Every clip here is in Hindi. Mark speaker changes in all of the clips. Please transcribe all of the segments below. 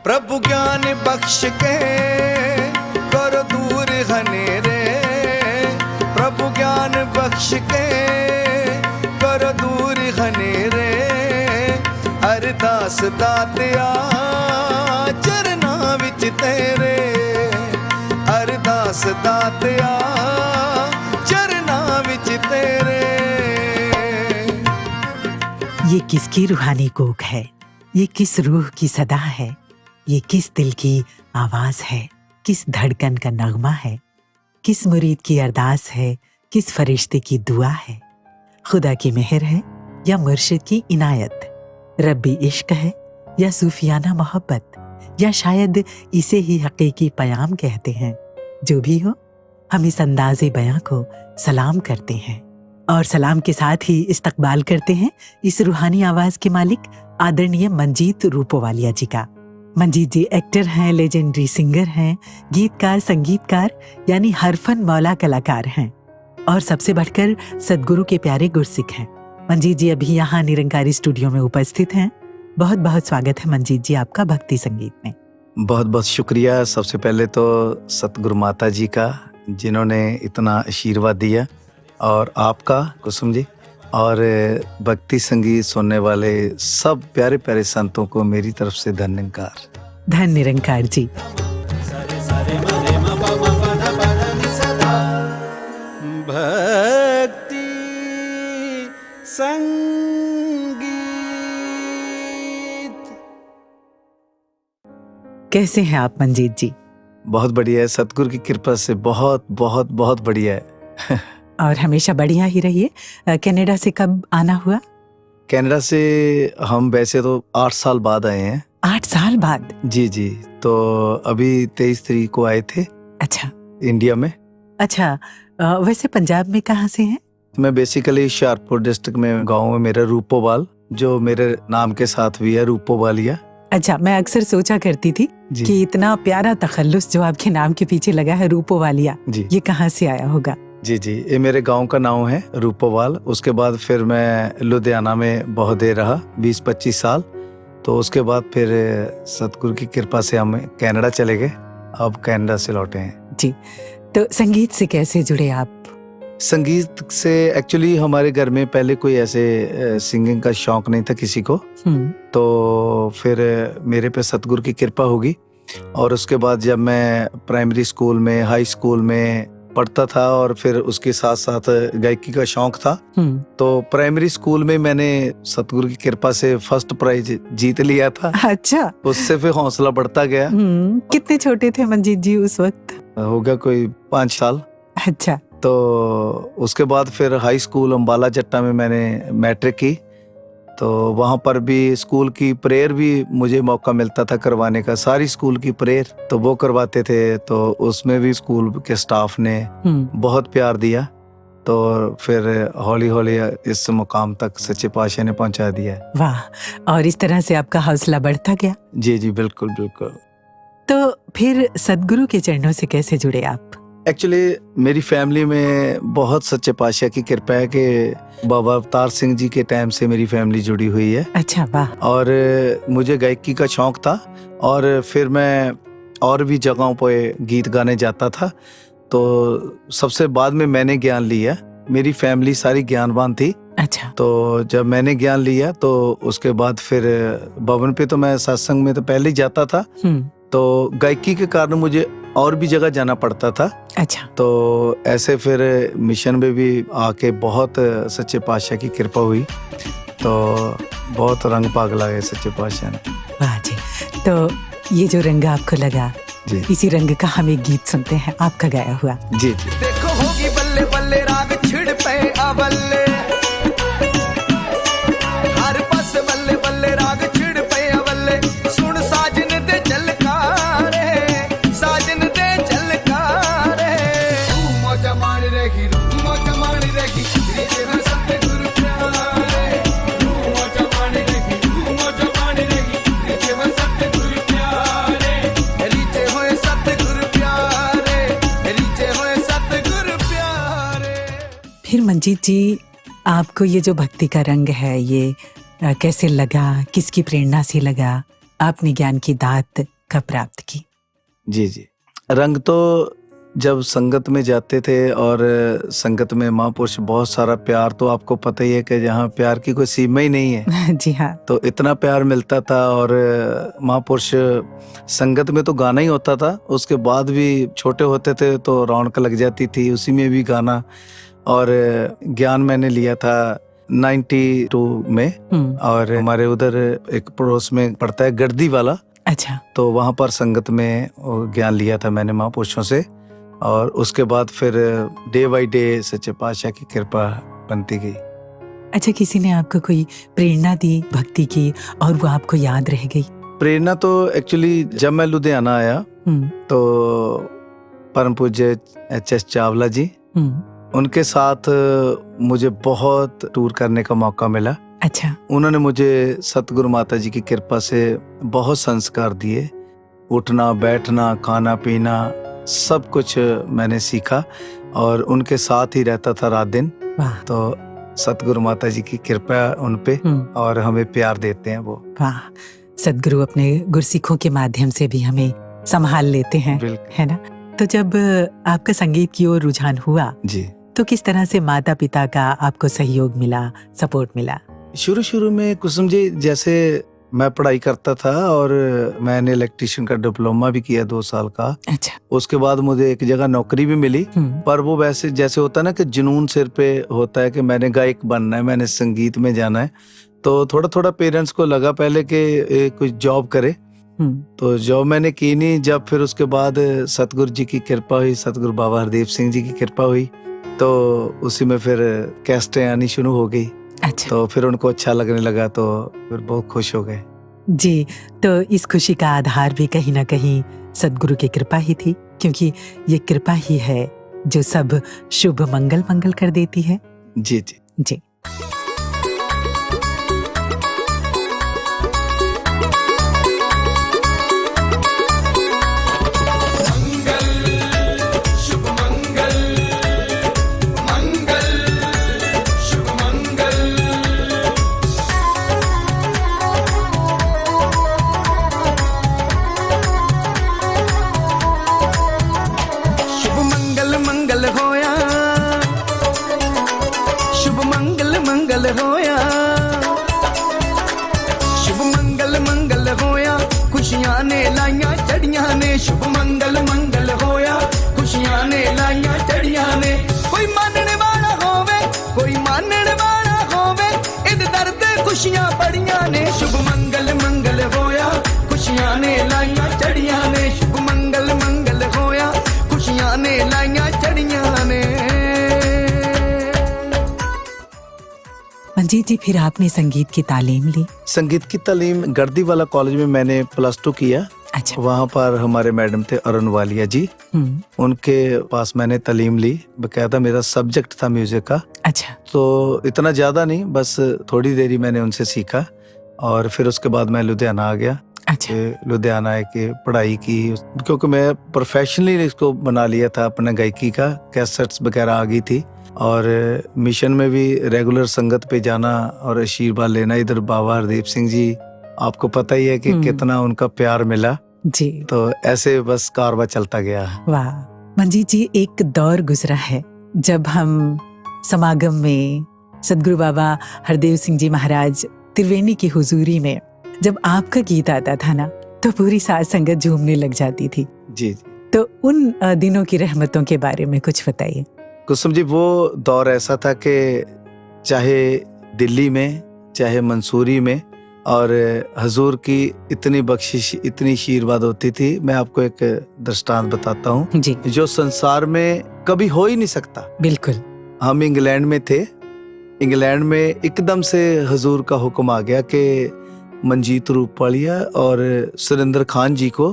Speaker 1: प्रभु ज्ञान बख्श के करो दूर हनेरे, प्रभु ज्ञान बख्श के करो दूर हनेरे, अरदास दातिया चरना विच तेरे, अरदास दातिया चरना विच तेरे।
Speaker 2: ये किसकी रूहानी कूक है, ये किस रूह की सदा है, ये किस दिल की आवाज है, किस धड़कन का नगमा है, किस मुरीद की अरदास है, किस फरिश्ते की दुआ है। खुदा की मेहर है या मुर्शिद की इनायत, रब्बी इश्क है या सूफियाना मोहब्बत, या शायद इसे ही हकीकी पयाम कहते हैं। जो भी हो, हम इस अंदाज़े बयां को सलाम करते हैं और सलाम के साथ ही इस्तकबाल करते हैं इस रूहानी आवाज के मालिक आदरणीय मंजीत रूपोवालिया जी का। मंजीत जी एक्टर हैं, लेजेंडरी सिंगर हैं, गीतकार, संगीतकार यानी हरफन मौला कलाकार हैं और सबसे बढ़कर सदगुरु के प्यारे गुरसिख हैं। मंजीत जी अभी यहाँ निरंकारी स्टूडियो में उपस्थित हैं। बहुत बहुत स्वागत है मंजीत जी आपका भक्ति संगीत में।
Speaker 1: बहुत बहुत शुक्रिया। सबसे पहले तो सतगुरु माता जी का जिन्होंने इतना आशीर्वाद दिया, और आपका कुसुम जी, और भक्ति संगीत सुनने वाले सब प्यारे प्यारे संतों को मेरी तरफ से धन निरंकार।
Speaker 2: धन निरंकार जी।
Speaker 1: भक्ति संगीत।
Speaker 2: कैसे हैं आप मंजीत जी?
Speaker 1: बहुत बढ़िया है, सतगुरु की कृपा से बहुत बहुत बहुत बढ़िया है।
Speaker 2: और हमेशा बढ़िया ही रहिए। कनाडा से कब आना हुआ?
Speaker 1: कनाडा से हम वैसे तो 8 साल बाद आए हैं।
Speaker 2: 8 साल बाद?
Speaker 1: जी जी, तो अभी 23 तारीख को आए थे।
Speaker 2: अच्छा,
Speaker 1: इंडिया में।
Speaker 2: अच्छा, वैसे पंजाब में कहाँ से हैं?
Speaker 1: मैं बेसिकली हुशियारपुर डिस्ट्रिक्ट में गाँव है मेरा रूपोवाल, जो मेरे नाम के साथ भी है, रूपोवालिया।
Speaker 2: अच्छा, मैं अक्सर सोचा करती थी कि इतना प्यारा तखल्लुस जो आपके नाम के पीछे लगा है रूपोवालिया, ये कहाँ से आया होगा?
Speaker 1: जी जी, ये मेरे गांव का नाम है रूपोवाल। उसके बाद फिर मैं लुधियाना में बहुत देर रहा, 20-25 साल। तो उसके बाद फिर सतगुरु की कृपा से हम कनाडा चले गए, अब कनाडा से लौटे हैं। जी।
Speaker 2: तो संगीत से कैसे जुड़े आप?
Speaker 1: संगीत से एक्चुअली हमारे घर में पहले कोई ऐसे सिंगिंग का शौक नहीं था किसी को। तो फिर मेरे पे सतगुरु की कृपा होगी, और उसके बाद जब मैं प्राइमरी स्कूल में, हाई स्कूल में पढ़ता था और फिर उसके साथ साथ गायकी का शौक था, तो प्राइमरी स्कूल में मैंने सतगुरु की कृपा से फर्स्ट प्राइज जीत लिया था।
Speaker 2: अच्छा।
Speaker 1: उससे फिर हौसला बढ़ता गया।
Speaker 2: कितने छोटे थे मंजीत जी उस वक्त?
Speaker 1: होगा कोई 5 साल।
Speaker 2: अच्छा।
Speaker 1: तो उसके बाद फिर हाई स्कूल अम्बाला जट्टा में मैंने मैट्रिक की, तो वहाँ पर भी स्कूल की प्रेयर भी मुझे मौका मिलता था करवाने का, सारी स्कूल की प्रेयर तो वो करवाते थे। तो उसमें भी स्कूल के स्टाफ ने बहुत प्यार दिया, तो फिर हौली हौली इस मुकाम तक सच्चे पातशाह ने पहुंचा दिया।
Speaker 2: वाह, और इस तरह से आपका हौसला बढ़ता गया।
Speaker 1: जी जी, बिल्कुल बिल्कुल।
Speaker 2: तो फिर सदगुरु के चरणों से कैसे जुड़े आप?
Speaker 1: एक्चुअली मेरी फैमिली में बहुत सच्चे पातशाह की कृपा है कि बाबा अवतार सिंह जी के टाइम से मेरी फैमिली जुड़ी हुई है।
Speaker 2: अच्छा, वाह।
Speaker 1: और मुझे गायकी का शौक था, और फिर मैं और भी जगहों पे गीत गाने जाता था। तो सबसे बाद में मैंने ज्ञान लिया, मेरी फैमिली सारी ज्ञानवान थी।
Speaker 2: अच्छा।
Speaker 1: तो जब मैंने ज्ञान लिया तो उसके बाद फिर भवन पे तो मैं सत्संग में तो पहले ही जाता था, तो गायकी के कारण मुझे और भी जगह जाना पड़ता था।
Speaker 2: अच्छा।
Speaker 1: तो ऐसे फिर मिशन में भी आके बहुत सच्चे पातशाह की कृपा हुई, तो बहुत रंग पाग लाए सच्चे पातशाह ने।
Speaker 2: वाह जी। तो ये जो रंग आपको लगा जी, इसी रंग का हम एक गीत सुनते हैं आपका गाया हुआ।
Speaker 1: जी जी।
Speaker 3: देखो होगी बल्ले बल्ले राग छिड़ पे अबल्ले, हर पास बल्ले बल्ले राग छिड़ पे अबल्ले, सुन साजन दे झलकारे, साजन दे झलकारे, मौजा मान रही मौजा मान रही तेरे सतगुरु प्यारे, मौजा मान रही तेरे सतगुरु प्यारे, रीचे होए सतगुरु प्यारे, रीचे होए सतगुरु प्यारे।
Speaker 2: फिर मंजीत जी, आपको ये जो भक्ति का रंग है ये कैसे लगा, किसकी प्रेरणा से लगा? आपने ज्ञान की दात कब प्राप्त की?
Speaker 1: जी जी। रंग तो जब संगत में जाते थे और संगत में महापुरुष बहुत सारा प्यार, तो आपको पता ही है कि जहाँ प्यार की कोई सीमा ही नहीं है।
Speaker 2: जी हाँ।
Speaker 1: तो इतना प्यार मिलता था और महापुरुष संगत में तो गाना ही होता था, उसके बाद भी छोटे होते थे तो रौनक लग जाती थी, उसी में भी गाना। और ज्ञान मैंने लिया था 92 में, और हमारे उधर एक पड़ोस में पड़ता है गर्दी वाला,
Speaker 2: अच्छा।
Speaker 1: तो वहाँ पर संगत में ज्ञान लिया था मैंने महापुरुषों से। और उसके बाद फिर डे बाई डे सच्चे पातशाह की कृपा बनती गई।
Speaker 2: अच्छा, किसी ने आपको कोई प्रेरणा दी भक्ति की और वो आपको याद रह गई?
Speaker 1: प्रेरणा तो एक्चुअली जब मैं लुधियाना आया तो परम पूज्य HS चावला जी, उनके साथ मुझे बहुत टूर करने का मौका मिला।
Speaker 2: अच्छा।
Speaker 1: उन्होंने मुझे सतगुरु माता जी की कृपा से बहुत संस्कार दिए, उठना बैठना खाना पीना सब कुछ मैंने सीखा और उनके साथ ही रहता था रात दिन। तो सतगुरु माता जी की कृपा उन पे और हमें प्यार देते हैं वो।
Speaker 2: वाह, सतगुरु अपने गुरसिखों के माध्यम से भी हमें संभाल लेते हैं, है ना? तो जब आपका संगीत की ओर रुझान हुआ
Speaker 1: जी,
Speaker 2: तो किस तरह से माता पिता का आपको सहयोग मिला, सपोर्ट मिला?
Speaker 1: शुरू में कुसुम जी, जैसे मैं पढ़ाई करता था और मैंने इलेक्ट्रिशियन का डिप्लोमा भी किया 2 साल का।
Speaker 2: अच्छा।
Speaker 1: उसके बाद मुझे एक जगह नौकरी भी मिली, पर वो वैसे जैसे होता है ना कि जुनून सिर पे होता है कि मैंने गायक बनना है, मैंने संगीत में जाना है, तो थोड़ा थोड़ा पेरेंट्स को लगा पहले कि कुछ जॉब करे। तो जॉब मैंने की नहीं। जब फिर उसके बाद सतगुरु जी की कृपा हुई, सतगुरु बाबा हरदीप सिंह जी की कृपा हुई, तो उसी में फिर कैस्टें आनी शुरू हो गई।
Speaker 2: अच्छा।
Speaker 1: तो फिर उनको अच्छा लगने लगा तो फिर बहुत खुश हो गए।
Speaker 2: जी, तो इस खुशी का आधार भी कहीं ना कहीं सतगुरु की कृपा ही थी, क्योंकि ये कृपा ही है जो सब शुभ मंगल कर देती है।
Speaker 1: जी जी
Speaker 2: जी।
Speaker 3: होया शुभ मंगल होया, खुशियां ने लाइया चढ़िया ने। शुभ मंगल होया, खुशियां ने लाइया चढ़िया ने। कोई मानने वाला होवे, कोई मानने वाला होवे, इद दर्द खुशियां बड़िया ने। शुभ मंगल होया, खुशियां ने लाइया चढ़िया ने। शुभ मंगल होया, खुशियां ने लाइया चढ़िया ने।
Speaker 2: मंजीत जी, फिर आपने संगीत की तालीम ली?
Speaker 1: संगीत की तालीम गर्दी वाला कॉलेज में मैंने +2 किया।
Speaker 2: अच्छा।
Speaker 1: वहाँ पर हमारे मैडम थे अरुण वालिया जी, उनके पास मैंने तालीम ली। बकायदा मेरा सब्जेक्ट था म्यूजिक का। अच्छा। तो इतना ज्यादा नहीं, बस थोड़ी देरी मैंने उनसे सीखा और फिर उसके बाद मैं लुधियाना आ गया। अच्छा। लुधियाना आके पढ़ाई की, क्योंकि मैं प्रोफेशनली इसको बना लिया था अपना गायकी का, कैसेट्स वगैरह आ गई थी और मिशन में भी रेगुलर संगत पे जाना और आशीर्वाद लेना। इधर बाबा हरदीप सिंह जी, आपको पता ही है कि कितना उनका प्यार मिला जी। तो ऐसे बस कारवा चलता गया।
Speaker 2: वाह मंजीत जी, एक दौर गुजरा है जब हम समागम में सदगुरु बाबा हरदेव सिंह जी महाराज त्रिवेणी की हुजूरी में जब आपका गीत आता था ना, तो पूरी साध संगत झूमने लग जाती थी। जी। तो उन दिनों की रहमतों के बारे में कुछ बताइए।
Speaker 1: कुसुम जी, वो दौर ऐसा था कि चाहे दिल्ली में चाहे मंसूरी में, और हजूर की इतनी बख्शिश इतनी आशीर्वाद होती थी। मैं आपको एक दृष्टांत बताता हूँ जी, जो संसार में कभी हो ही नहीं सकता। बिल्कुल। हम इंग्लैंड में थे, इंग्लैंड में एकदम से हजूर का हुक्म आ गया कि मंजीत रूपवालिया और सुरेंद्र खान जी को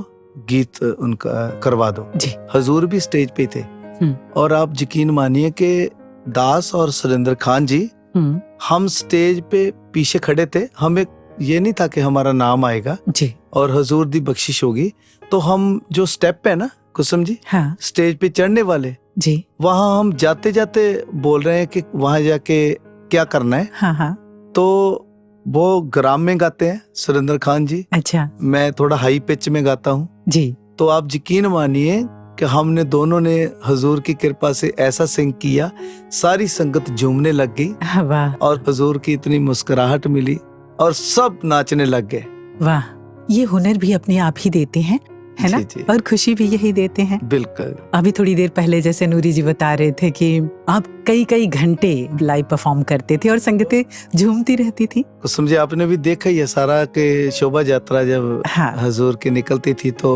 Speaker 1: गीत उनका करवा दो जी। हजूर भी स्टेज पे थे और आप यकीन मानिए कि दास और सुरेंद्र खान जी, हम स्टेज पे पीछे खड़े थे। हमें ये नहीं था कि हमारा नाम आएगा जी और हजूर दी बख्शिश होगी। तो हम जो स्टेप है ना कुसुम जी, हाँ, स्टेज पे चढ़ने वाले जी, वहाँ हम जाते जाते बोल रहे हैं कि वहाँ जाके क्या करना है। हाँ हाँ। तो वो ग्राम में गाते हैं सुरेंद्र खान जी,
Speaker 2: अच्छा
Speaker 1: मैं थोड़ा हाई पिच में गाता हूँ।
Speaker 2: जी।
Speaker 1: तो आप यकीन मानिए कि हमने दोनों ने हुजूर की कृपा से ऐसा सिंग किया, सारी संगत झूमने लग गई
Speaker 2: वाह
Speaker 1: और हुजूर की इतनी मुस्कुराहट मिली और सब नाचने लग गए।
Speaker 2: वाह, ये हुनर भी अपने आप ही देते हैं, है ना?
Speaker 1: जी, जी।
Speaker 2: और खुशी भी यही देते हैं।
Speaker 1: बिल्कुल।
Speaker 2: अभी थोड़ी देर पहले जैसे नूरी जी बता रहे थे कि आप कई कई घंटे लाइव परफॉर्म करते थे और संगतें झूमती रहती थी।
Speaker 1: तो समझे आपने भी देखा ही है सारा के शोभा यात्रा जब
Speaker 2: हाँ
Speaker 1: हुजूर की निकलती थी तो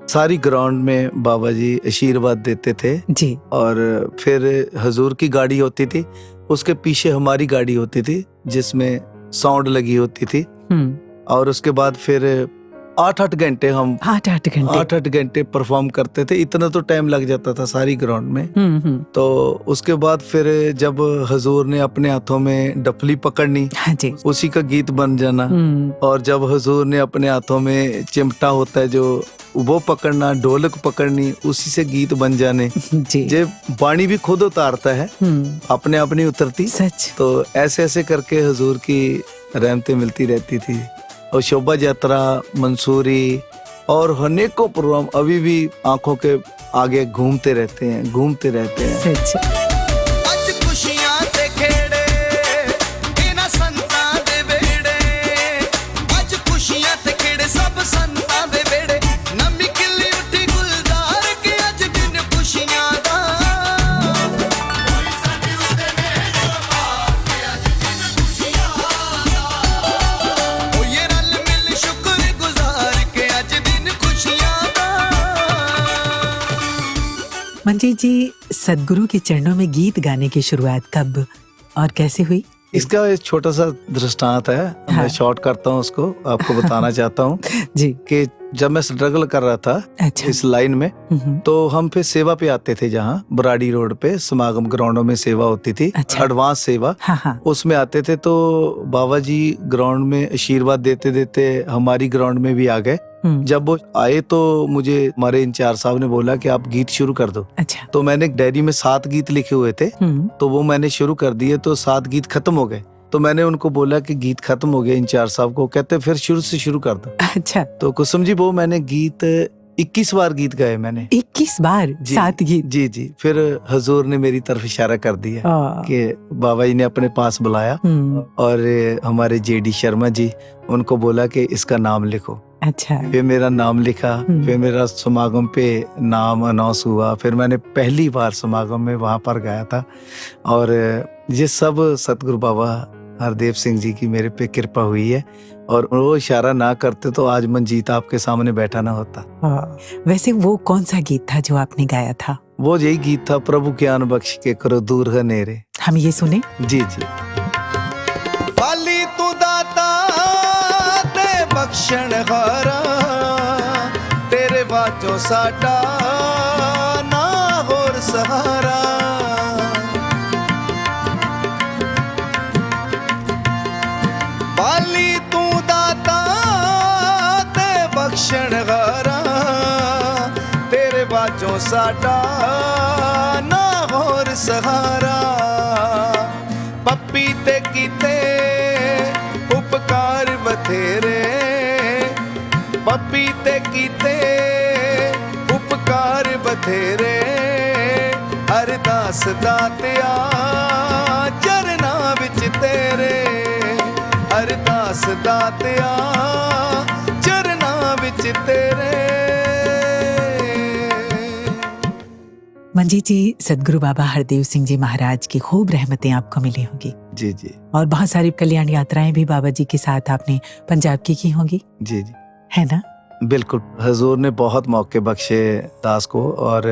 Speaker 1: सारी ग्राउंड में बाबा जी आशीर्वाद देते थे
Speaker 2: जी।
Speaker 1: और फिर हुजूर की गाड़ी होती थी, उसके पीछे हमारी गाड़ी होती थी जिसमें साउंड लगी होती थी और उसके बाद फिर 8-8 घंटे हम 8-8 घंटे परफॉर्म करते थे। इतना तो टाइम लग जाता था सारी ग्राउंड में। तो उसके बाद फिर जब हुजूर ने अपने हाथों में डफली पकड़नी,
Speaker 2: हाँ जी।
Speaker 1: उसी का गीत बन जाना। और जब हुजूर ने अपने हाथों में चिमटा होता है जो वो पकड़ना, ढोलक पकड़नी, उसी से गीत बन जाने।
Speaker 2: जी।
Speaker 1: जे बाणी भी खुद उतारता है, अपने आप नहीं उतरती।
Speaker 2: सच।
Speaker 1: तो ऐसे ऐसे करके हुजूर की रहमतें मिलती रहती थी और शोभा यात्रा, मंसूरी और अनेकों प्रोग्राम अभी भी आंखों के आगे घूमते रहते हैं।
Speaker 2: सच।
Speaker 3: ਅੱਜ ਖੁਸ਼ੀਆਂ ਤੇ ਖੇੜੇ ਇਹਨਾਂ ਸੰਤਾਂ ਦੇ ਵੇੜੇ, ਅੱਜ ਖੁਸ਼ੀਆਂ ਤੇ ਖੇੜੇ ਸਭ ਸੰਤਾਂ ਦੇ ਵੇੜੇ, ਨਵੀਂ ਖਿਲੀ ਉੱਠੀ ਗੁਲਜ਼ਾਰ ਕੇ ਅੱਜ ਦਿਨ ਖੁਸ਼ੀਆਂ ਦਾ, ਕੋਈ ਸਾਡੀ ਉੱਤੇ ਮੇਰਾ ਬਾਪ ਕੇ ਅੱਜ ਦਿਨ ਖੁਸ਼ੀਆਂ ਦਾ, ਉਹ ਇਹ ਰਲ ਮਿਲ ਸ਼ੁਕਰ ਗੁਜ਼ਾਰ ਕੇ ਅੱਜ ਦਿਨ ਖੁਸ਼ੀਆਂ ਦਾ।
Speaker 2: मंजीत जी, सदगुरु के चरणों में गीत गाने की शुरुआत कब और कैसे हुई?
Speaker 1: इसका एक छोटा सा दृष्टांत है।
Speaker 2: हाँ।
Speaker 1: मैं शॉर्ट करता हूँ उसको, आपको बताना चाहता हूँ
Speaker 2: जी।
Speaker 1: कि जब मैं स्ट्रगल कर रहा था
Speaker 2: अच्छा।
Speaker 1: इस लाइन में, तो हम फिर सेवा पे आते थे, जहाँ बराड़ी रोड पे समागम ग्राउंडों में सेवा होती थी।
Speaker 2: अच्छा।
Speaker 1: एडवांस सेवा।
Speaker 2: हाँ।
Speaker 1: उसमें आते थे तो बाबा जी ग्राउंड में आशीर्वाद देते देते हमारी ग्राउंड में भी आ गए। जब वो आए तो मुझे हमारे इंचार्ज साहब ने बोला कि आप गीत शुरू कर दो।
Speaker 2: अच्छा।
Speaker 1: तो मैंने एक डायरी में 7 गीत लिखे हुए थे, तो वो मैंने शुरू कर दिए तो 7 गीत खत्म हो गए। तो मैंने उनको बोला कि गीत खत्म हो गए, इंचार्ज साहब को, कहते फिर शुरू से शुरू कर दो।
Speaker 2: अच्छा।
Speaker 1: तो कुसुम जी वो मैंने गीत 21 बार गीत गाए मैंने।
Speaker 2: 21 बार 7 गीत?
Speaker 1: जी जी। फिर हुजूर ने मेरी तरफ इशारा कर दिया कि बाबा जी ने अपने पास बुलाया और हमारे जेडी शर्मा जी, उनको बोला कि इसका नाम लिखो।
Speaker 2: अच्छा।
Speaker 1: फिर मेरा नाम लिखा, फिर मेरा समागम पे नाम अनाउंस हुआ, फिर मैंने पहली बार समागम में वहां पर गाया था। और ये सब सतगुरु बाबा हरदेव सिंह जी की मेरे पे कृपा हुई है, और वो इशारा ना करते तो आज मंजीत आपके सामने बैठा ना होता।
Speaker 2: वैसे वो कौन सा गीत था जो आपने गाया था?
Speaker 1: वो यही गीत था, प्रभु ज्ञान बख्श के करो दूर है नेरे।
Speaker 2: हम ये सुने।
Speaker 1: जी जी।
Speaker 3: वाली तू दाता ते बख्शण हारा, तेरे बाचों साडा ना होर सहारा। वाली तू दाता ते बख्शण हारा, तेरे बाचों साडा ना होर सहारा। पप्पी ते कीते उपकार बथेरे, पप्पी ते कीते उपकार बथेरे, अरदास दातिया चरना विच तेरे, अरदास दातिया चरना विच तेरे।
Speaker 2: मंजीत जी, सदगुरु बाबा हरदेव सिंह जी महाराज की खूब रहमतें आपको मिली होंगी।
Speaker 1: जी जी।
Speaker 2: और बहुत सारी कल्याण यात्राएं भी बाबा जी के साथ आपने पंजाब की होंगी।
Speaker 1: जी जी।
Speaker 2: है ना?
Speaker 1: बिल्कुल। हुजूर ने बहुत मौके बख्शे दास को, और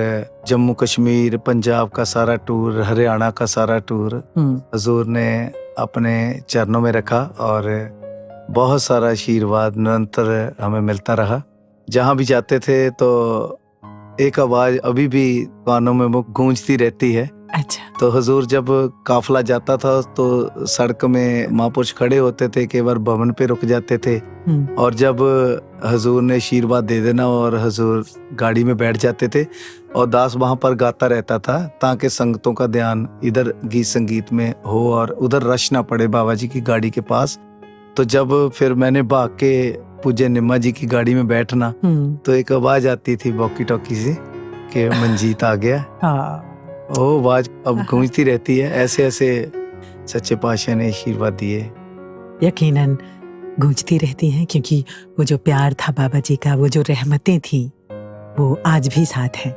Speaker 1: जम्मू कश्मीर, पंजाब का सारा टूर, हरियाणा का सारा टूर हुजूर ने अपने चरणों में रखा, और बहुत सारा आशीर्वाद निरंतर हमें मिलता रहा। जहाँ भी जाते थे तो एक आवाज अभी भी कानों में वो गूंजती रहती है।
Speaker 2: अच्छा।
Speaker 1: तो हुजूर जब काफिला जाता था तो सड़क में महापुरुष खड़े होते थे, कई बार भवन पे रुक जाते थे, और जब हुजूर ने आशीर्वाद दे देना और हुजूर गाड़ी में बैठ जाते थे, और दास वहां पर गाता रहता था ताकि संगतों का ध्यान इधर गीत संगीत में हो और उधर रश ना पड़े बाबा जी की गाड़ी के पास। तो जब फिर मैंने भाग के पूज्य निम्मा जी की गाड़ी में बैठना, तो एक आवाज आती थी वॉकी टॉकी से कि मंजीत आ गया। वो आवाज अब गूंजती रहती है। ऐसे ऐसे सच्चे पातशाह ने आशीर्वाद दिए।
Speaker 2: यकीनन गूंजती रहती हैं, क्योंकि वो जो प्यार था बाबा जी का, वो जो रहमतें थी, वो आज भी साथ है।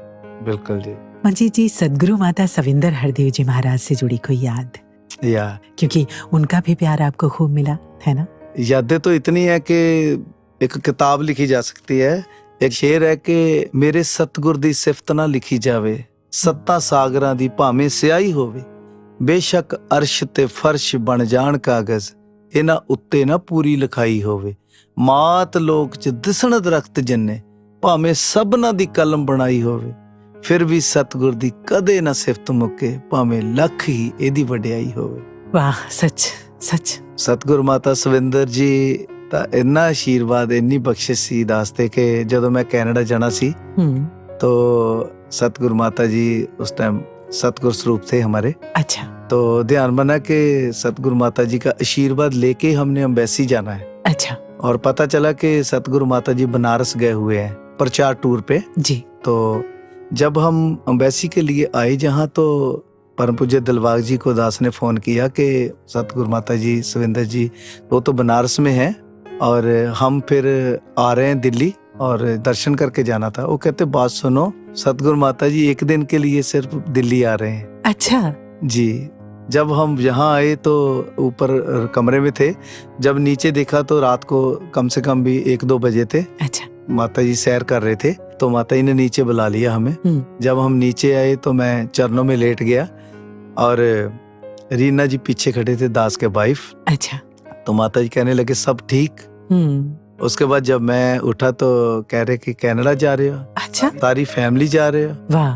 Speaker 1: बिल्कुल जी।
Speaker 2: मंजीत जी, सदगुरु माता सविंदर हरदेव जी महाराज से जुड़ी कोई याद?
Speaker 1: या
Speaker 2: क्योंकि उनका भी प्यार आपको खूब मिला है ना?
Speaker 1: यादें तो इतनी है कि एक किताब लिखी जा सकती है। एक शेर है कि मेरे सतगुर दी सिफत ना लिखी जावे, सत्ता सागरां दी भावें स्याही होवे, बेशक अर्श ते फर्श बन जाण कागज, इन्हां उत्ते ना पूरी लिखाई होवे, मात लोक च दिसण दरख्त जिन्ने, भावें सबना दी कलम बनाई होवे, फिर भी सतगुर दी कदे ना सिफत मुके, भावें लख ही इहदी वडियाई होवे।
Speaker 2: वाह, सच सच।
Speaker 1: सतगुर माता सविंदर जी ਦਾ ਇੰਨਾ ਆਸ਼ੀਰਵਾਦ, ਇੰਨੀ ਬਖਸ਼ਿਸ਼ ਸੀ ਦਾਸਤੇ ਕਿ ਜਦੋਂ ਮੈਂ ਕੈਨੇਡਾ ਜਾਣਾ ਸੀ तो सतगुर माता जी उस टाइम सतगुर स्वरूप थे हमारे।
Speaker 2: अच्छा।
Speaker 1: तो ध्यान बना कि सतगुर माता जी का आशीर्वाद लेके हमने अम्बेसी जाना है।
Speaker 2: अच्छा।
Speaker 1: और पता चला कि सतगुरु माता जी बनारस गए हुए हैं प्रचार टूर पे
Speaker 2: जी।
Speaker 1: तो जब हम अम्बेसी के लिए आए जहाँ, तो परम पूज्य दिलबाग जी को दास ने फोन किया कि सतगुरु माता जी सविंदर जी वो तो बनारस में हैं और हम फिर आ रहे हैं दिल्ली और दर्शन करके जाना था। वो कहते बात सुनो, सतगुरु माता जी एक दिन के लिए सिर्फ दिल्ली आ रहे हैं।
Speaker 2: अच्छा
Speaker 1: जी। जब हम यहाँ आए तो ऊपर कमरे में थे, जब नीचे देखा तो रात को कम से कम भी 1-2 बजे थे।
Speaker 2: अच्छा।
Speaker 1: माता जी सैर कर रहे थे तो माता जी ने नीचे बुला लिया हमें। जब हम नीचे आए तो मैं चरणों में लेट गया और रीना जी पीछे खड़े थे, दास के वाइफ।
Speaker 2: अच्छा।
Speaker 1: तो माता जी कहने लगे सब ठीक। उसके बाद जब मैं उठा तो कह रहे कि कनाडा जा रहे हो?
Speaker 2: अच्छा।
Speaker 1: सारी फैमिली जा रहे हो?
Speaker 2: वाह।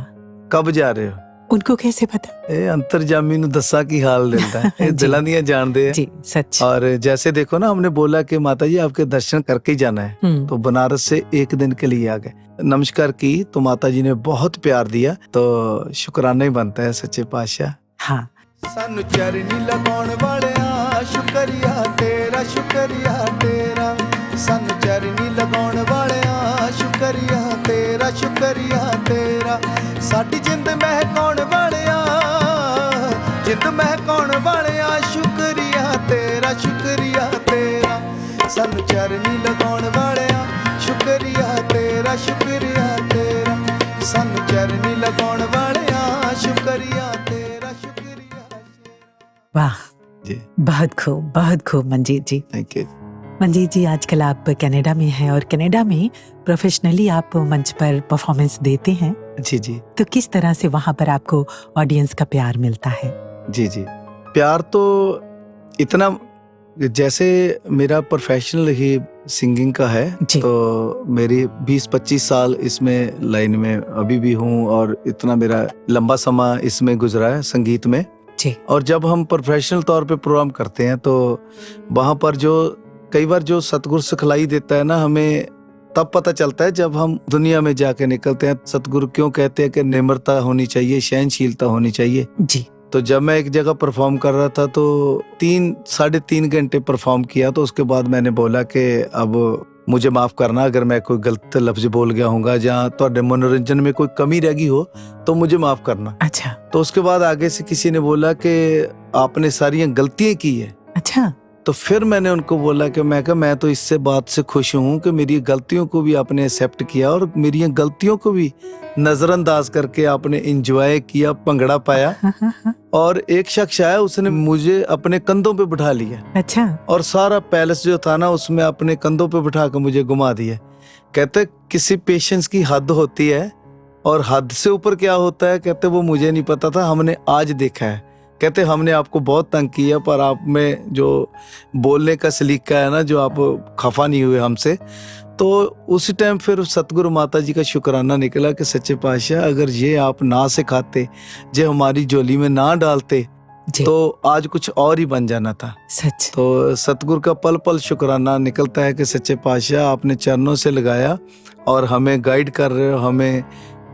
Speaker 1: कब जा रहे हो?
Speaker 2: उनको कैसे पता?
Speaker 1: अंतरजामी नु दसा की हाल दिलदा है। दिलां दियां जानदे हैं।
Speaker 2: जी, सच।
Speaker 1: और जैसे देखो ना, हमने बोला कि माता जी आपके दर्शन करके ही जाना है, तो बनारस से एक दिन के लिए आ गए। नमस्कार की तो माता जी ने बहुत प्यार दिया, तो शुक्राना ही बनता है सच्चे पातशाह।
Speaker 2: हाँ।
Speaker 3: सानू चरनी लगाउण वालिया शुक्रिया तेरा, शुक्रिया तेरा। सानू चरनी लगाउण वालिया शुक्रिया तेरा, शुक्रिया तेरा। साडी जिंद महकाउण वालिया, जिंद महकाउण वालिया शुक्रिया तेरा, शुक्रिया तेरा। सानू चरनी लगाउण वालिया शुक्रिया तेरा, शुक्रिया तेरा। सानू चरनी लगाउण वालिया शुक्रिया तेरा, शुक्रिया।
Speaker 2: वाह
Speaker 1: जी,
Speaker 2: बहुत खूब मंजीत जी।
Speaker 1: Thank you.
Speaker 2: मंजीत जी, आजकल आप कनाडा में हैं और कनाडा में प्रोफेशनली आप मंच पर परफॉर्मेंस देते हैं।
Speaker 1: जी जी।
Speaker 2: तो किस तरह से वहाँ पर आपको ऑडियंस का प्यार मिलता है?
Speaker 1: जी जी। प्यार तो इतना, जैसे मेरा प्रोफेशनल ही सिंगिंग का है, तो मेरी 20-25 साल इसमें लाइन में अभी भी हूँ और इतना मेरा लंबा समय इसमें गुजरा है संगीत में
Speaker 2: जी।
Speaker 1: और जब हम प्रोफेशनल तौर पे प्रोग्राम करते हैं तो वहाँ पर जो कई बार जो सतगुरु सिखलाई देता है ना, हमें तब पता चलता है जब हम दुनिया में जाके निकलते हैं। सतगुरु क्यों कहते हैं कि निम्रता होनी चाहिए, सहनशीलता होनी चाहिए।
Speaker 2: जी।
Speaker 1: तो जब मैं एक जगह परफॉर्म कर रहा था तो 3-3.5 घंटे परफॉर्म किया, तो उसके बाद मैंने बोला कि अब मुझे माफ करना अगर मैं कोई गलत लफ्ज बोल गया हूँगा, जहाँ तो मनोरंजन में कोई कमी रह गई हो तो मुझे माफ करना।
Speaker 2: अच्छा।
Speaker 1: तो उसके बाद आगे से किसी ने बोला कि आपने सारी गलतियां की है।
Speaker 2: अच्छा।
Speaker 1: तो फिर मैंने उनको बोला कि मैं तो इससे बात से खुश हूँ कि मेरी गलतियों को भी आपने एक्सेप्ट किया और मेरी गलतियों को भी नजरअंदाज करके आपने एंजॉय किया, भंगड़ा पाया। और एक शख्स आया, उसने मुझे अपने कंधों पे बिठा लिया।
Speaker 2: अच्छा।
Speaker 1: और सारा पैलेस जो था ना, उसमें अपने कंधों पे बिठा कर मुझे घुमा दिया। कहते किसी पेशेंस की हद होती है और हद से ऊपर क्या होता है, कहते वो मुझे नहीं पता था, हमने आज देखा है। कहते हमने आपको बहुत तंग किया, पर आप में जो बोलने का सलीका है ना, जो आप खफा नहीं हुए हमसे। तो उसी टाइम फिर सतगुरु माता जी का शुक्राना निकला कि सच्चे पातशाह अगर ये आप ना सिखाते, जे हमारी झोली में ना डालते, तो आज कुछ और ही बन जाना था।
Speaker 2: सच।
Speaker 1: तो सतगुरु का पल पल शुक्राना निकलता है कि सच्चे पातशाह आपने चरणों से लगाया और हमें गाइड कर रहे हो, हमें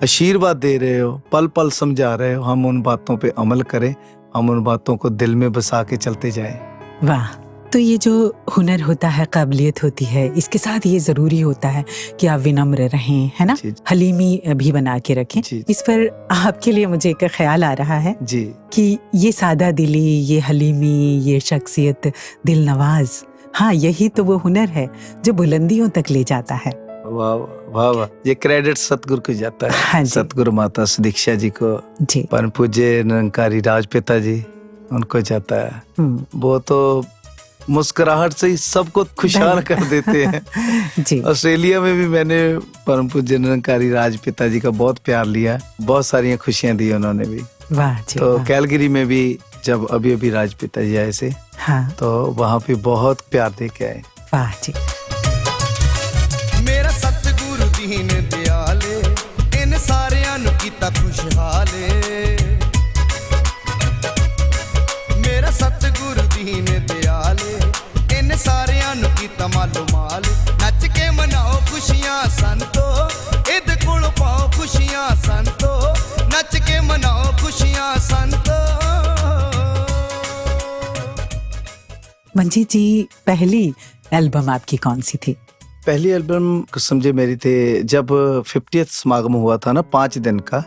Speaker 1: आशीर्वाद दे रहे हो, पल पल समझा रहे हो। हम उन बातों पे अमल करें, हम उन बातों को दिल में बसा के चलते जाएं।
Speaker 2: वाह। तो ये जो हुनर होता है, काबिलियत होती है, इसके साथ ये जरूरी होता है कि आप विनम्र रहें, है ना,
Speaker 1: जी
Speaker 2: हलीमी भी बना के रखें।
Speaker 1: जी
Speaker 2: इस पर आपके लिए मुझे एक ख्याल आ रहा है
Speaker 1: जी।
Speaker 2: कि ये सादा दिली, ये हलीमी, ये शख्सियत दिल नवाज, हाँ यही तो वो हुनर है जो बुलंदियों तक ले जाता है।
Speaker 1: वाह वाह वाह, ये क्रेडिट सतगुरु को जाता है।
Speaker 2: हाँ जी।
Speaker 1: सतगुरु माता सुदीक्षा जी को,
Speaker 2: जी।
Speaker 1: परम पूज्य निरंकारी राजपिता जी, उनको जाता है। वो तो मुस्कुराहट से ही सबको खुशहाल कर देते हैं।
Speaker 2: जी।
Speaker 1: ऑस्ट्रेलिया में भी मैंने परम पूज्य निरंकारी राजपिता जी का बहुत प्यार लिया, बहुत सारी खुशियां दी उन्होंने भी।
Speaker 2: वाह जी।
Speaker 1: तो
Speaker 2: वाह।
Speaker 1: कैलगरी में भी जब अभी राजपिता जी आए से,
Speaker 2: हाँ।
Speaker 1: तो वहाँ पे बहुत प्यार दे के आए।
Speaker 2: वाह जी।
Speaker 3: मेरा सतगुरु दीन दयाले, इन सारियां नु कीता खुशहाले। मेरा सतगुरु दीन दयाले, इन सारियां नु कीता मालो माल। नच के मनाओ खुशियां संतो, इद कोल पाओ खुशियां संतो, नच के मनाओ खुशियां संतो।
Speaker 2: मंजीत जी, पहली एल्बम आपकी कौन सी थी?
Speaker 1: पहली एल्बम समझे मेरी थे जब 50th समागम हुआ था ना 5 दिन का,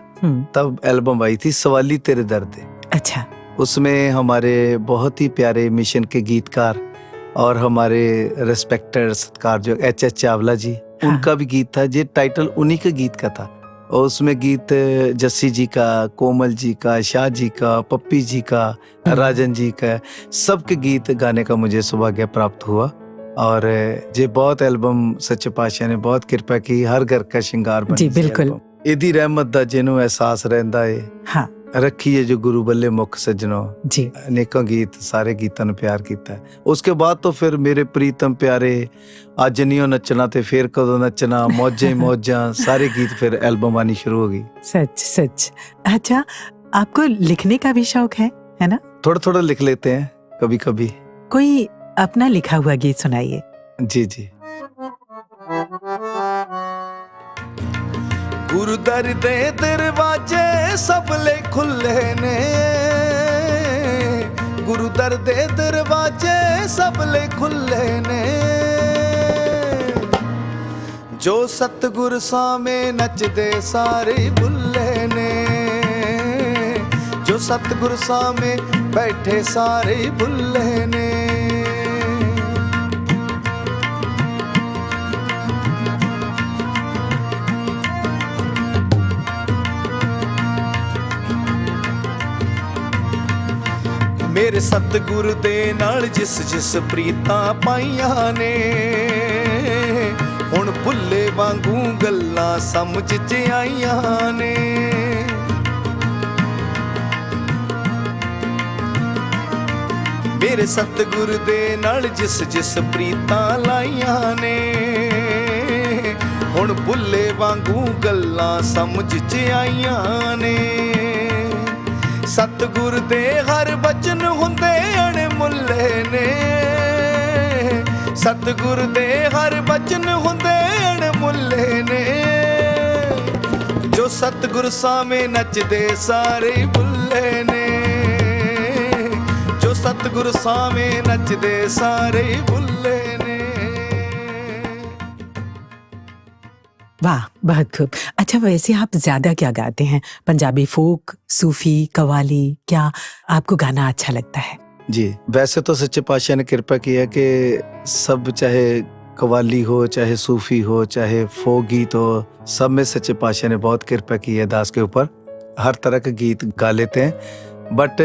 Speaker 1: तब एल्बम आई थी सवाली तेरे दर्द।
Speaker 2: अच्छा।
Speaker 1: उसमें हमारे बहुत ही प्यारे मिशन के गीतकार और हमारे रेस्पेक्टेड सत्कार जो एच चावला जी,
Speaker 2: हाँ।
Speaker 1: उनका भी गीत था। ये टाइटल उन्हीं के गीत का था। और उसमें गीत जस्सी जी का, कोमल जी का, शाह जी का, पप्पी जी का, राजन जी का, सबके गीत गाने का मुझे सौभाग्य प्राप्त हुआ। और ये बहुत एल्बम सच्चे पातशाह ने बहुत कृपा की, हर घर का श्रृंगार बनी
Speaker 2: जी बिल्कुल।
Speaker 1: इदी रहमत दा जिन्हों एहसास रहंदा है,
Speaker 2: हाँ
Speaker 1: रखिए जो गुरु बल्ले मुख सजनों
Speaker 2: जी।
Speaker 1: अनेकों गीत, सारे गीतां नूं प्यार कीता है। उसके बाद तो फिर मेरे प्रीतम प्यारे, अज नियो नचना ते फिर कदों नचना, मौजें मौजां, सारे गीत फिर एल्बम आनी शुरू हो गई।
Speaker 2: सच सच। अच्छा, आपको लिखने का भी शौक है ना?
Speaker 1: थोड़ा थोड़ा लिख लेते हैं कभी कभी।
Speaker 2: कोई अपना लिखा हुआ गीत सुनाइए।
Speaker 1: जी जी।
Speaker 3: गुरु दर दे दरवाजे सबले खुले ने, गुरु दर दे दरवाजे सबले खुले ने, जो सतगुर सामे नचदे सारे भुल्ले ने, जो सतगुर सामे बैठे सारे भुल्ले ने। मेरे सतगुरु दे नाल जिस जिस प्रीतां पाईयां ने, हुण भुल्ले वांगू गल्लां समझ च आईयां ने। मेरे सतगुरु दे नाल जिस जिस प्रीतां लाईयां ने, हुण भुल्ले वांगू गल्लां समझ च आईयां ने। सतगुर दे हर बचन हुंदे अणमुल्ले ने, सतगुर दे हर बचन हुंदे अणमुल्ले ने, जो सतगुर सामे नचदे सारे भुल्ले ने, जो सतगुर सामे नचदे सारे भुल्ले ने।
Speaker 2: वाह, बहुत खूब। अच्छा, वैसे आप ज्यादा क्या गाते हैं? पंजाबी फोक, सूफी, कव्वाली, क्या आपको गाना अच्छा लगता है?
Speaker 1: जी, वैसे तो सच्चे पातशाह ने कृपा की है कि सब, चाहे कव्वाली हो, चाहे सूफी हो, चाहे फोक गीत हो, सब में सच्चे पातशाह ने बहुत कृपा की है दास के ऊपर। हर तरह के गीत गा लेते हैं। बट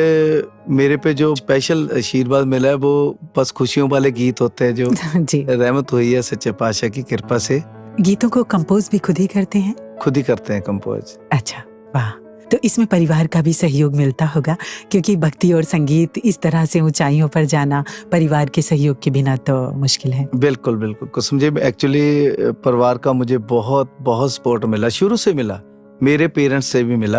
Speaker 1: मेरे पे जो स्पेशल आशीर्वाद मिला है वो बस खुशियों वाले गीत होते हैं, जो
Speaker 2: जी।
Speaker 1: रहमत हुई है सच्चे पातशाह की कृपा से।
Speaker 2: गीतों को कंपोज भी खुद ही करते हैं?
Speaker 1: खुद ही करते हैं कंपोज।
Speaker 2: अच्छा, वाह। तो इसमें परिवार का भी सहयोग मिलता होगा, क्योंकि भक्ति और संगीत इस तरह से ऊंचाइयों पर जाना परिवार के सहयोग के बिना तो मुश्किल है।
Speaker 1: बिल्कुल बिल्कुल। कुछ समझे, एक्चुअली परिवार का मुझे बहुत बहुत सपोर्ट मिला, शुरू से मिला, मेरे पेरेंट्स से भी मिला।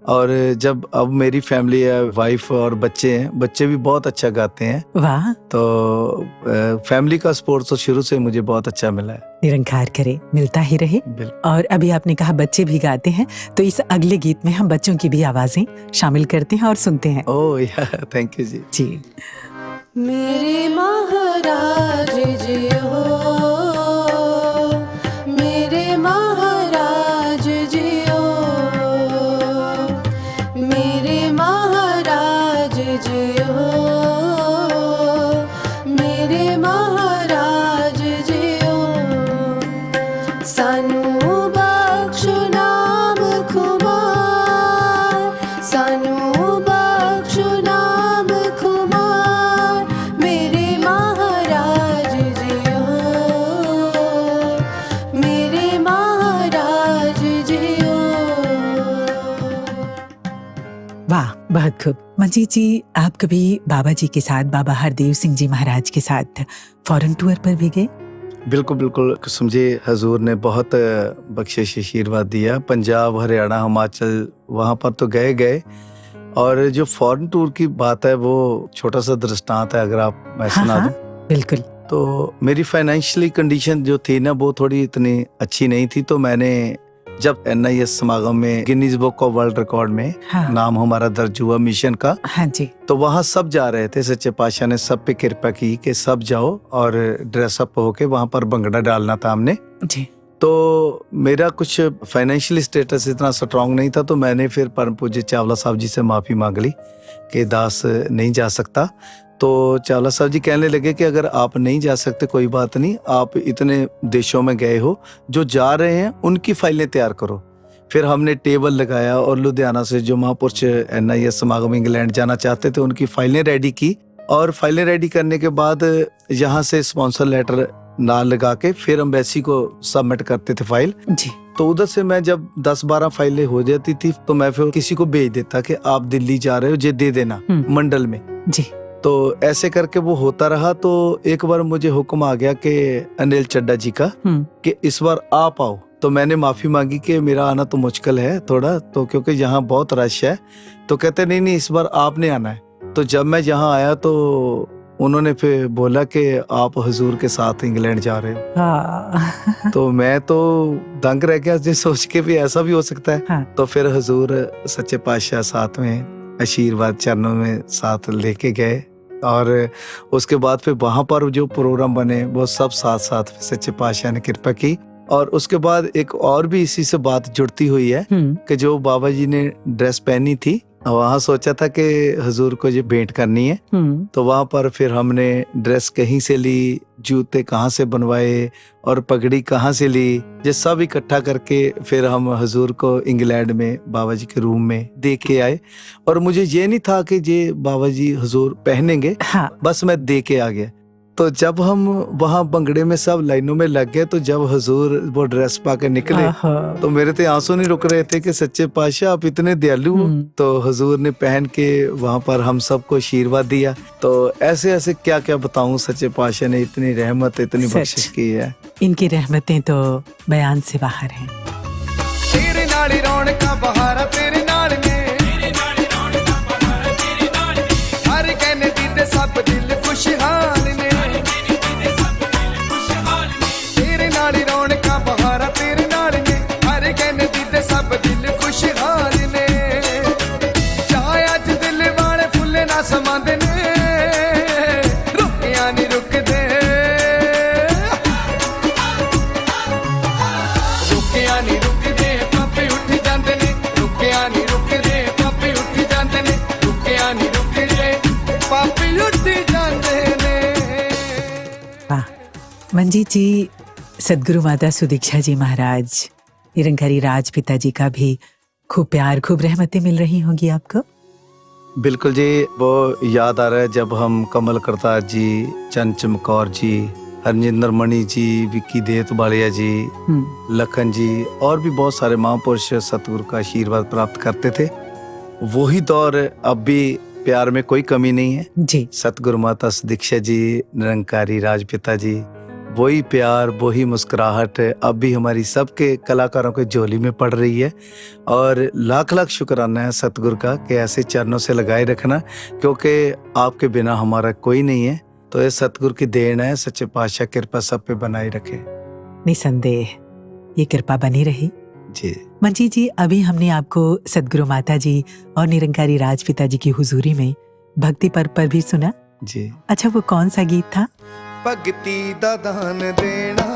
Speaker 1: और जब अब मेरी फैमिली है, वाइफ और बच्चे हैं, बच्चे भी बहुत अच्छा गाते हैं।
Speaker 2: वाह।
Speaker 1: तो फैमिली का सपोर्ट तो शुरू से मुझे बहुत अच्छा मिला है।
Speaker 2: निरंकार करे, मिलता ही रहे। और अभी आपने कहा बच्चे भी गाते हैं, तो इस अगले गीत में हम बच्चों की भी आवाजें शामिल करते हैं और सुनते हैं।
Speaker 1: ओह या, थैंक यू जी।
Speaker 2: जी।
Speaker 4: मेरे महाराज जियो, मेरे महाराज जियो, मेरे महाराज जियो, मेरे महाराज जियो। सानू बख्शो नाम खुमार, सानू बख्शो नाम खुमार, मेरे महाराज जियो, मेरे महाराज जियो।
Speaker 2: वाह, बहुत खूब। मंजीत जी, आप कभी बाबा जी के साथ, बाबा हरदेव सिंह जी महाराज के साथ फॉरेन टूर पर भी गए?
Speaker 1: बिल्कुल बिल्कुल, समझे हजूर ने बहुत बख्शिश आशीर्वाद दिया। पंजाब, हरियाणा, हिमाचल वहाँ पर तो गए। और जो फॉरेन टूर की बात है वो छोटा सा दृष्टांत है, अगर आप मैं सुना दूं।
Speaker 2: बिल्कुल।
Speaker 1: तो मेरी फाइनेंशियली कंडीशन जो थी ना वो थोड़ी इतनी अच्छी नहीं थी, तो मैंने जब NIS समागम में Guinness book of world record में नाम हमारा दर्ज हुआ मिशन का,
Speaker 2: हाँ जी,
Speaker 1: तो वहाँ सब जा रहे थे। सच्चे पातशाह ने सब पे कृपा की कि सब जाओ और ड्रेसअप होके वहाँ पर भंगड़ा डालना था हमने
Speaker 2: जी।
Speaker 1: तो मेरा कुछ फाइनेंशियल स्टेटस इतना स्ट्रांग नहीं था, तो मैंने फिर परम पूज्य चावला साहब जी से माफ़ी मांग ली कि दास नहीं जा सकता। तो चावला साहब जी कहने लगे कि अगर आप नहीं जा सकते कोई बात नहीं, आप इतने देशों में गए हो, जो जा रहे हैं उनकी फाइलें तैयार करो। फिर हमने टेबल लगाया और लुधियाना से जो महापुरुष NIS समागम इंग्लैंड जाना चाहते थे उनकी फाइलें रेडी की, और फाइलें रेडी करने के बाद यहाँ से स्पॉन्सर लेटर ना लगा के फिर एम्बेसी को सबमिट करते थे फाइल
Speaker 2: जी।
Speaker 1: तो उधर से मैं जब 10-12 फाइलें हो जाती थी तो मैं फिर किसी को भेज देता कि आप दिल्ली जा रहे हो, जे दे देना मंडल में
Speaker 2: जी।
Speaker 1: तो ऐसे करके वो होता रहा। तो एक बार मुझे हुक्म आ गया कि अनिल चड्डा जी का कि इस बार आप आओ। तो मैंने माफी मांगी कि मेरा आना तो मुश्किल है थोड़ा, तो क्योंकि यहाँ बहुत रश है। तो कहते नहीं इस बार आपने आना है। तो जब मैं यहाँ आया तो उन्होंने फिर बोला कि आप हुजूर के साथ इंग्लैंड जा रहे हो। तो मैं तो दंग रह गया, जो सोच के भी ऐसा भी हो सकता है।
Speaker 2: हाँ।
Speaker 1: तो फिर हुजूर सच्चे पातशाह साथ में आशीर्वाद चरणों में साथ लेके गए, और उसके बाद फिर वहां पर जो प्रोग्राम बने वो सब साथ साथ सच्चे पातशाह ने कृपा की। और उसके बाद एक और भी इसी से बात जुड़ती हुई है कि जो बाबा जी ने ड्रेस पहनी थी, वहाँ सोचा था कि हुजूर को ये भेंट करनी है। तो वहां पर फिर हमने ड्रेस कहीं से ली, जूते कहाँ से बनवाए और पगड़ी कहाँ से ली, ये सब इकट्ठा करके फिर हम हुजूर को इंग्लैंड में बाबा जी के रूम में दे के आए। और मुझे ये नहीं था कि ये बाबा जी हुजूर पहनेंगे,
Speaker 2: हाँ।
Speaker 1: बस मैं दे के आ गया। तो जब हम वहाँ बंगड़े में सब लाइनों में लग गए, तो जब हुजूर वो ड्रेस पा के निकले तो मेरे तो आंसू नहीं रुक रहे थे कि सच्चे पातशाह आप इतने दयालु हो। तो हुजूर ने पहन के वहाँ पर हम सबको आशीर्वाद दिया। तो ऐसे ऐसे क्या क्या बताऊं, सच्चे पातशाह ने इतनी रहमत इतनी बख्शिश की है।
Speaker 2: इनकी रहमतें तो बयान से बाहर हैं।
Speaker 3: तेरे नाल ही रौनकां बहारां तेरे नाल ने, हर कहने दी ते सब दिल खुशहाल ने। तेरे नाल ही रौनकां बहारां तेरे नाल ने, हर कहने दी ते सब दिल खुशहाल ने। चाहे अज दिल वाले फुल्ले ना समांदे ने, रुकिया नहीं रुकदे, रुकिया नहीं रुकदे, पापे उठ जांदे ने, रुकिया नहीं रुकदे, पापे उठ जांदे ने, रुकिया नहीं रुकदे, पापे उठ जांदे ने।
Speaker 2: वाह। मंजीत जी, सदगुरु माता सुदीक्षा जी महाराज, निरंकारी राज पिताजी का भी खूब प्यार, खूब रहमतें मिल रही होंगी आपको।
Speaker 1: बिल्कुल जी, वो याद आ रहा है जब हम कमल करतार जी, चंद चमकौर जी, हरजिंदर मणि जी, विक्की देत बालिया जी, लखन जी और भी बहुत सारे महापुरुष सतगुरु का आशीर्वाद प्राप्त करते थे। वही दौर अब भी, प्यार में कोई कमी नहीं है
Speaker 2: जी।
Speaker 1: सतगुरु माता सुदीक्षा जी, निरंकारी राज पिता जी, वही प्यार वही मुस्कुराहट अब भी हमारी सबके कलाकारों के झोली में पड़ रही है। और लाख लाख शुक्राना है सतगुरु का कि ऐसे चरणों से लगाए रखना, क्योंकि आपके बिना हमारा कोई नहीं है। तो ये सतगुरु की देन है। सच्चे पातशाह कृपा सब पे बनाए रखे।
Speaker 2: निसंदेह ये कृपा बनी रही
Speaker 1: जी।
Speaker 2: मंजीत जी, अभी हमने आपको सदगुरु माता जी और निरंकारी राज पिता जी की हुजूरी में भक्ति पर्व पर भी सुना।
Speaker 1: जी।
Speaker 2: अच्छा, वो कौन सा गीत था?
Speaker 3: भगती दा दान देना,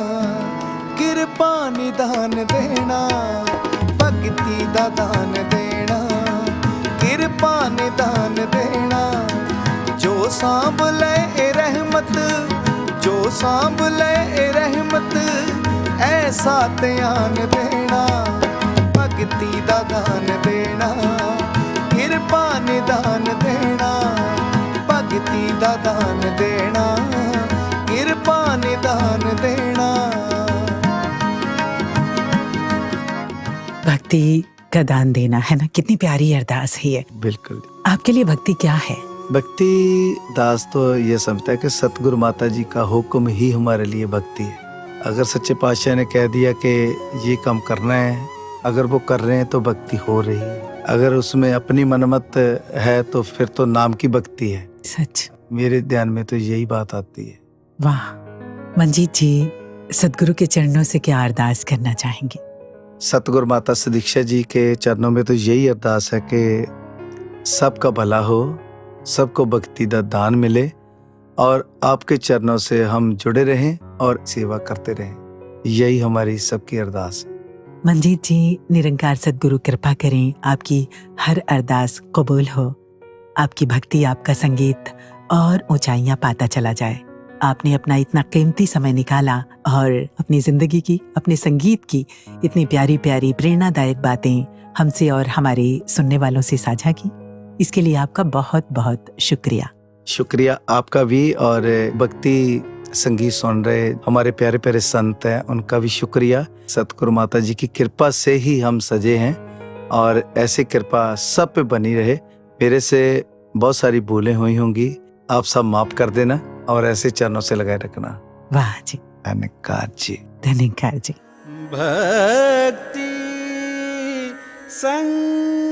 Speaker 3: किरपा निदान देना, भगती दा दान देना, किरपा निदान देना, जो सांभ ले ए रहमत, जो सांभ ले ए रहमत, ऐसा ध्यान देना, भगती दा दान देना, किरपा निदान देना, भगती दा दान देना, किरपा निदान देना।
Speaker 2: भक्ति का दान देना, है ना? कितनी प्यारी अरदास है ये।
Speaker 1: बिल्कुल।
Speaker 2: आपके लिए भक्ति क्या है?
Speaker 1: भक्ति दास तो ये समझता है कि सतगुरु माता जी का हुक्म ही हमारे लिए भक्ति है। अगर सच्चे पातशाह ने कह दिया कि ये काम करना है, अगर वो कर रहे हैं तो भक्ति हो रही है। अगर उसमें अपनी मनमत है तो फिर तो नाम की भक्ति है।
Speaker 2: सच।
Speaker 1: मेरे ध्यान में तो यही बात आती है।
Speaker 2: वाह। मंजीत जी, सतगुरु के चरणों से क्या अरदास करना चाहेंगे?
Speaker 1: सतगुरु माता सदीक्षा जी के चरणों में तो यही अरदास है कि सबका भला हो, सबको भक्ति का दान मिले और आपके चरणों से हम जुड़े रहें और सेवा करते रहें। यही हमारी सबकी अरदास है।
Speaker 2: मंजीत जी, निरंकार सतगुरु कृपा करें, आपकी हर अरदास कबूल हो, आपकी भक्ति, आपका संगीत और ऊंचाइयां पाता चला जाए। आपने अपना इतना कीमती समय निकाला और अपनी जिंदगी की, अपने संगीत की इतनी प्यारी प्यारी प्रेरणादायक बातें हमसे और हमारे सुनने वालों से साझा की। इसके लिए आपका बहुत बहुत शुक्रिया।
Speaker 1: शुक्रिया आपका भी, और भक्ति संगीत सुन रहे हमारे प्यारे प्यारे संत हैं, उनका भी शुक्रिया। सतगुरु माता जी की कृपा से ही हम सजे हैं और ऐसी कृपा सब पे बनी रहे। मेरे से बहुत सारी भूलें हुई होंगी, आप सब माफ कर देना और ऐसे चरणों से लगाए रखना।
Speaker 2: वाह जी,
Speaker 1: धन्यवाद जी।
Speaker 2: धन्यवाद जी।
Speaker 3: भक्ति संग